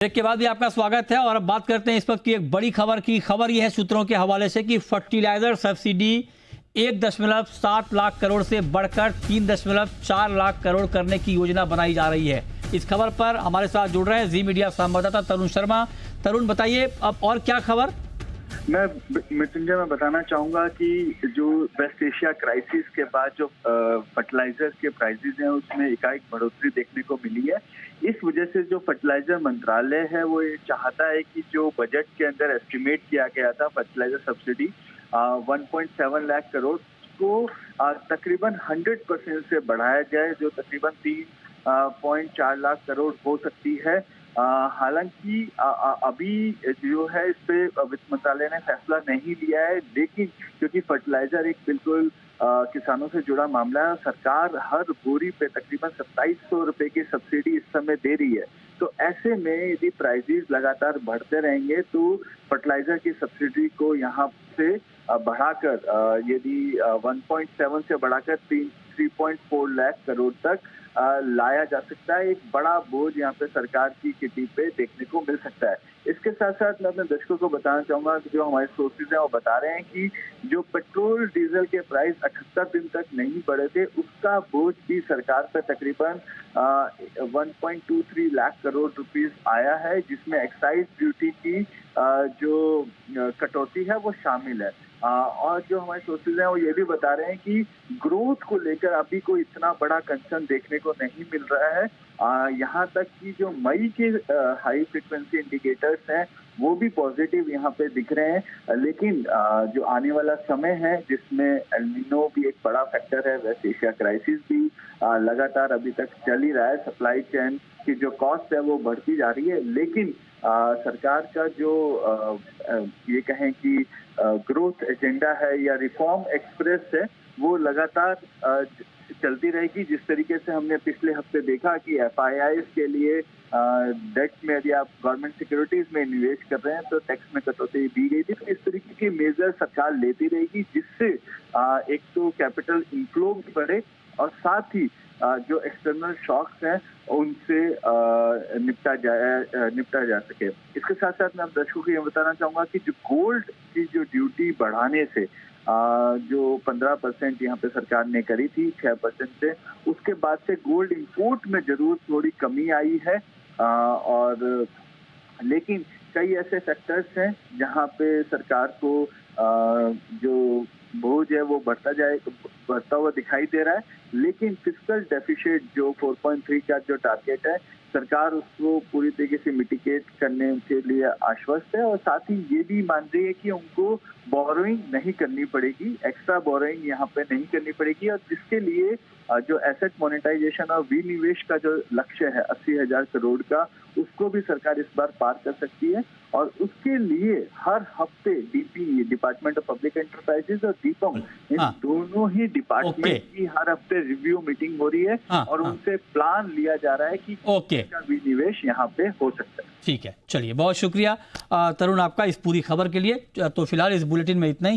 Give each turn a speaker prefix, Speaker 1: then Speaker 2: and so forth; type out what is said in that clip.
Speaker 1: Break के बाद भी आपका स्वागत है और अब बात करते हैं इस वक्त की एक बड़ी खबर की। खबर यह है सूत्रों के हवाले से कि फर्टिलाइजर सब्सिडी 1.7 लाख करोड़ से बढ़कर 3.4 लाख करोड़ करने की योजना बनाई जा रही है। इस खबर पर हमारे साथ जुड़ रहे हैं जी मीडिया संवाददाता तरुण शर्मा। तरुण, बताइए अब और क्या खबर।
Speaker 2: मैं मृत्युंजय मैं बताना चाहूंगा कि जो वेस्ट एशिया क्राइसिस के बाद जो फर्टिलाइजर के प्राइसेस हैं उसमें एकाएक बढ़ोतरी देखने को मिली है। इस वजह से जो फर्टिलाइजर मंत्रालय है वो ये चाहता है कि जो बजट के अंदर एस्टिमेट किया गया था फर्टिलाइजर सब्सिडी 1.7 लाख करोड़ को तकरीबन 100% से बढ़ाया जाए, जो तकरीबन 3.4 लाख करोड़ हो सकती है। हालांकि अभी जो है इस पे वित्त मंत्रालय ने फैसला नहीं लिया है, लेकिन क्योंकि फर्टिलाइजर एक बिल्कुल किसानों से जुड़ा मामला है, सरकार हर बोरी पे तकरीबन 2700 रुपए की सब्सिडी इस समय दे रही है। तो ऐसे में यदि प्राइसेस लगातार बढ़ते रहेंगे तो फर्टिलाइजर की सब्सिडी को यहाँ से बढ़ाकर यदि 1.7 से बढ़ाकर 3.4 लाख करोड़ तक लाया जा सकता है। एक बड़ा बोझ यहाँ पे सरकार की किटी पे देखने को मिल सकता है। इसके साथ साथ मैं अपने दर्शकों को बताना चाहूंगा कि जो हमारे सोर्सेज हैं वो बता रहे हैं कि जो पेट्रोल डीजल के प्राइस 78 दिन तक नहीं बढ़े थे, उसका बोझ भी सरकार पर तकरीबन 1.23 लाख करोड़ रुपीस आया है, जिसमें एक्साइज ड्यूटी की जो कटौती है वो शामिल है। और जो हमारे सोर्सेज हैं वो ये भी बता रहे हैं कि ग्रोथ को लेकर अभी कोई इतना बड़ा कंसर्न देखने को नहीं मिल रहा है। यहाँ तक कि जो मई के हाई फ्रिक्वेंसी इंडिकेटर्स हैं वो भी पॉजिटिव यहाँ पे दिख रहे हैं, लेकिन जो आने वाला समय है जिसमें एल नीनो भी एक बड़ा फैक्टर है, वेस्ट एशिया क्राइसिस भी लगातार अभी तक चल ही रहा है, सप्लाई चेन की जो कॉस्ट है वो बढ़ती जा रही है। लेकिन सरकार का जो ये कहें कि ग्रोथ एजेंडा है या रिफॉर्म एक्सप्रेस है वो लगातार चलती रहेगी। जिस तरीके से हमने पिछले हफ्ते देखा कि एफआईआईज के लिए डेट में यदि आप गवर्नमेंट सिक्योरिटीज में निवेश कर रहे हैं तो टैक्स में कटौती दी गई थी। तो इस तरीके की मेजर सरकार लेती रहेगी, जिससे एक तो कैपिटल इनफ्लो भी बढ़े और साथ ही जो एक्सटर्नल शॉक्स हैं उनसे निपटा जा सके। इसके साथ साथ मैं दर्शकों को ये बताना चाहूंगा कि जो गोल्ड की जो ड्यूटी बढ़ाने से जो 15% यहाँ पे सरकार ने करी थी 6% से, उसके बाद से गोल्ड इंपोर्ट में जरूर थोड़ी कमी आई है। और लेकिन कई ऐसे फैक्टर्स हैं जहाँ पे सरकार को जो बोझ है वो बढ़ता हुआ दिखाई दे रहा है। लेकिन फिस्कल डेफिसिट जो 4.3 का जो टारगेट है, सरकार उसको पूरी तरीके से मिटिगेट करने के लिए आश्वस्त है और साथ ही ये भी मान रही है कि उनको बोरोइंग नहीं करनी पड़ेगी, एक्स्ट्रा बोरोइंग यहाँ पे नहीं करनी पड़ेगी। और जिसके लिए जो एसेट मोनेटाइजेशन और विनिवेश का जो लक्ष्य है 80,000 करोड़ का, उसको भी सरकार इस बार पार कर सकती है। और उसके लिए हर हफ्ते DP department of public enterprises और दीपम इन दोनों ही डिपार्टमेंट की हर हफ्ते रिव्यू मीटिंग हो रही है और उनसे प्लान लिया जा रहा है कि क्या विनिवेश यहाँ पे हो सकता है।
Speaker 1: ठीक है, चलिए बहुत शुक्रिया तरुण आपका इस पूरी खबर के लिए। तो फिलहाल इस बुलेटिन में इतना ही।